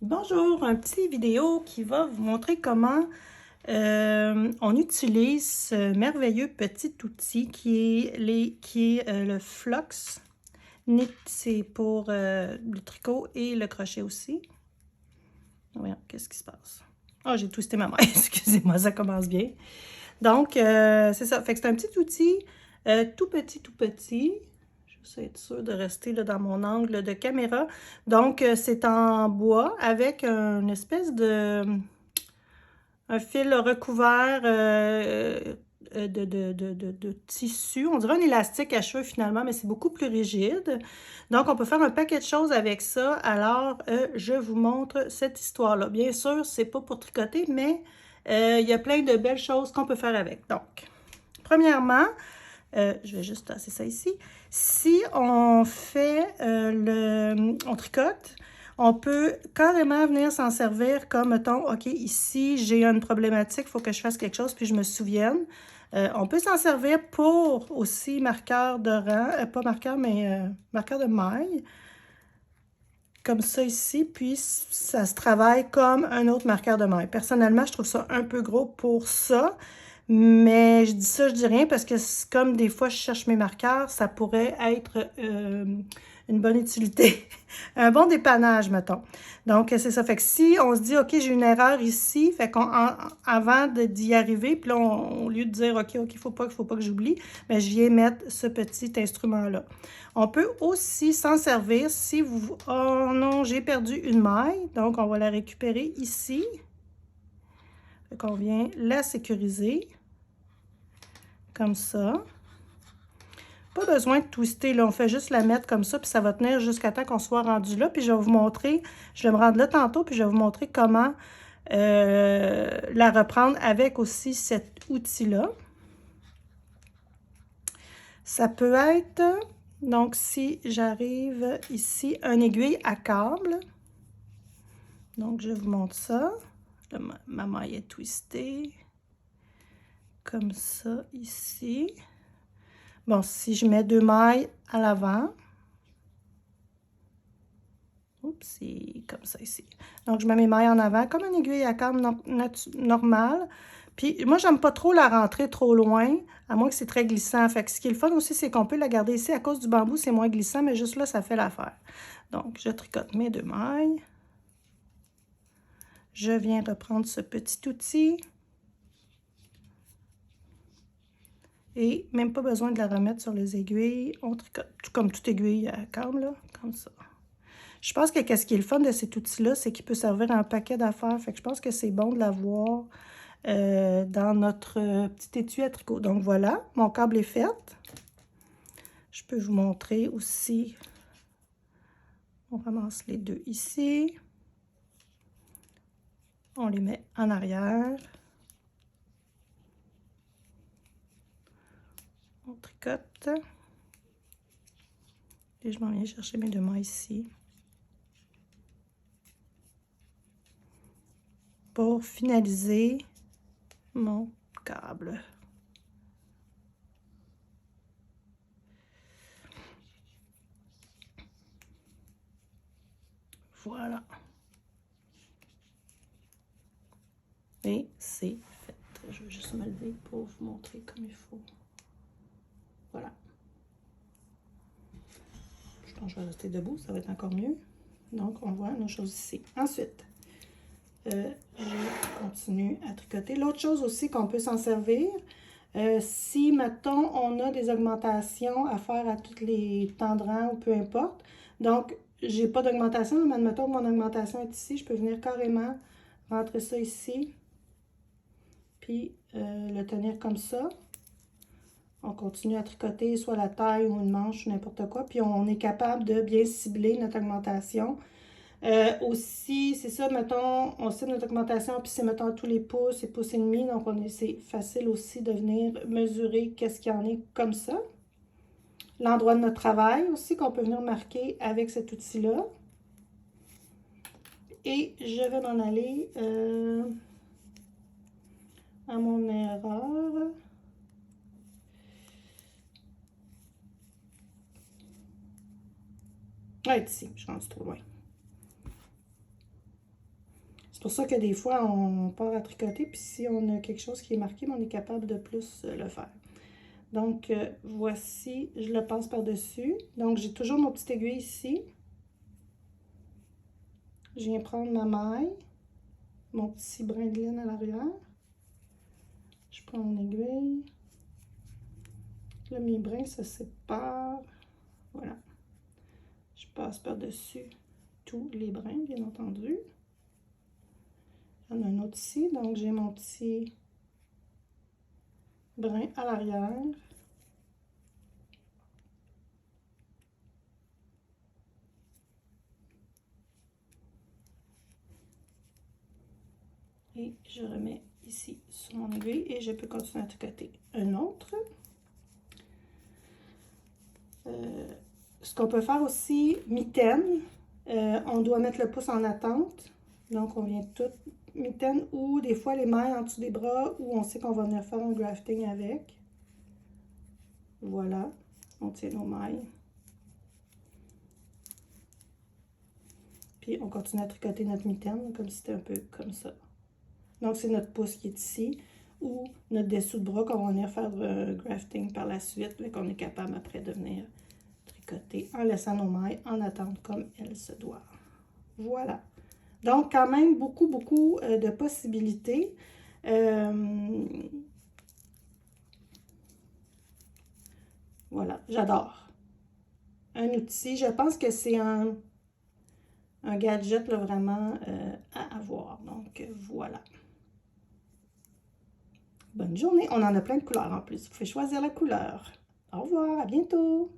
Bonjour, un petit vidéo qui va vous montrer comment on utilise ce merveilleux petit outil qui est le Flux Knit. C'est pour le tricot et le crochet aussi. Voyons, qu'est-ce qui se passe? Oh, j'ai twisté ma main, excusez-moi, ça commence bien. Donc, c'est ça, fait que c'est un petit outil tout petit, tout petit. Je vais être sûre de rester là, dans mon angle de caméra. Donc, c'est en bois avec une espèce de... un fil recouvert de tissu. On dirait un élastique à cheveux finalement, mais c'est beaucoup plus rigide. Donc, on peut faire un paquet de choses avec ça. Alors, je vous montre cette histoire-là. Bien sûr, c'est pas pour tricoter, mais il y a plein de belles choses qu'on peut faire avec. Donc, premièrement, je vais juste tasser ça ici. Si on fait on tricote, on peut carrément venir s'en servir comme, mettons, OK, ici, j'ai une problématique, il faut que je fasse quelque chose, puis je me souvienne. On peut s'en servir pour aussi marqueur de rang, pas marqueur, mais marqueur de maille, comme ça ici, puis ça se travaille comme un autre marqueur de maille. Personnellement, je trouve ça un peu gros pour ça. Mais je dis ça, je dis rien parce que comme des fois je cherche mes marqueurs, ça pourrait être une bonne utilité, un bon dépannage, mettons. Donc, c'est ça. Fait que si on se dit, OK, j'ai une erreur ici, fait avant d'y arriver, puis là, au lieu de dire, OK, il faut pas que j'oublie, mais je viens mettre ce petit instrument-là. On peut aussi s'en servir si vous... Oh non, j'ai perdu une maille, donc on va la récupérer ici. Fait qu'on vient la sécuriser. Comme ça. Pas besoin de twister, là. On fait juste la mettre comme ça, puis ça va tenir jusqu'à temps qu'on soit rendu là. Puis je vais vous montrer, je vais me rendre là tantôt, puis je vais vous montrer comment la reprendre avec aussi cet outil-là. Ça peut être, donc si j'arrive ici, un aiguille à câble. Donc je vous montre ça. Là, ma maille est twistée. Comme ça, ici. Bon, si je mets 2 mailles à l'avant, oups, c'est comme ça ici. Donc, je mets mes mailles en avant, comme une aiguille à câble normale. Puis, moi, j'aime pas trop la rentrer trop loin, à moins que c'est très glissant. Fait que ce qui est le fun aussi, c'est qu'on peut la garder ici. À cause du bambou, c'est moins glissant, mais juste là, ça fait l'affaire. Donc, je tricote mes 2 mailles. Je viens reprendre ce petit outil. Et même pas besoin de la remettre sur les aiguilles. On tricote comme toute aiguille à câble, là, comme ça. Je pense que ce qui est le fun de cet outil-là, c'est qu'il peut servir à un paquet d'affaires. Fait que je pense que c'est bon de l'avoir dans notre petit étui à tricot. Donc voilà, mon câble est fait. Je peux vous montrer aussi. On ramasse les deux ici. On les met en arrière. On tricote. Et je m'en viens chercher mes 2 mailles ici. Pour finaliser mon câble. Voilà. Et c'est fait. Je vais juste me lever pour vous montrer comme il faut. Voilà. Je pense que je vais rester debout, ça va être encore mieux. Donc, on voit nos choses ici. Ensuite, je continue à tricoter. L'autre chose aussi qu'on peut s'en servir, si, mettons, on a des augmentations à faire à tous les temps de rang ou peu importe. Donc, j'ai pas d'augmentation, mais admettons que mon augmentation est ici, je peux venir carrément rentrer ça ici, puis le tenir comme ça. On continue à tricoter soit la taille ou une manche ou n'importe quoi, puis on est capable de bien cibler notre augmentation. Aussi, c'est ça, mettons, on cible notre augmentation, puis c'est, mettons, tous les pouces et pouces et demi, donc c'est facile aussi de venir mesurer qu'est-ce qu'il y en est comme ça. L'endroit de notre travail aussi, qu'on peut venir marquer avec cet outil-là. Et je vais m'en aller à mon erreur. Ah, ici, je suis rendue trop loin. pour ça que des fois, on part à tricoter, puis si on a quelque chose qui est marqué, on est capable de plus le faire. Donc, voici, je le passe par-dessus. Donc, j'ai toujours mon petit aiguille ici. Je viens prendre ma maille, mon petit brin de laine à l'arrière. Je prends mon aiguille. Là, mes brins se séparent. Voilà. Je passe par-dessus tous les brins, bien entendu. Il y en a un autre ici, donc j'ai mon petit brin à l'arrière. Et je remets ici sur mon aiguille et je peux continuer à tricoter un autre. Ce qu'on peut faire aussi, mitaine, on doit mettre le pouce en attente. Donc, on vient tout mitaine ou des fois les mailles en dessous des bras où on sait qu'on va venir faire un grafting avec. Voilà, on tient nos mailles. Puis, on continue à tricoter notre mitaine comme si c'était un peu comme ça. Donc, c'est notre pouce qui est ici ou notre dessous de bras qu'on va venir faire grafting par la suite, mais qu'on est capable après de venir tricoter en laissant nos mailles en attente comme elles se doivent. Voilà. Donc, quand même, beaucoup de possibilités. Voilà, j'adore. Un outil, je pense que c'est un gadget là, vraiment à avoir. Donc, voilà. Bonne journée. On en a plein de couleurs en plus. Vous pouvez choisir la couleur. Au revoir, à bientôt.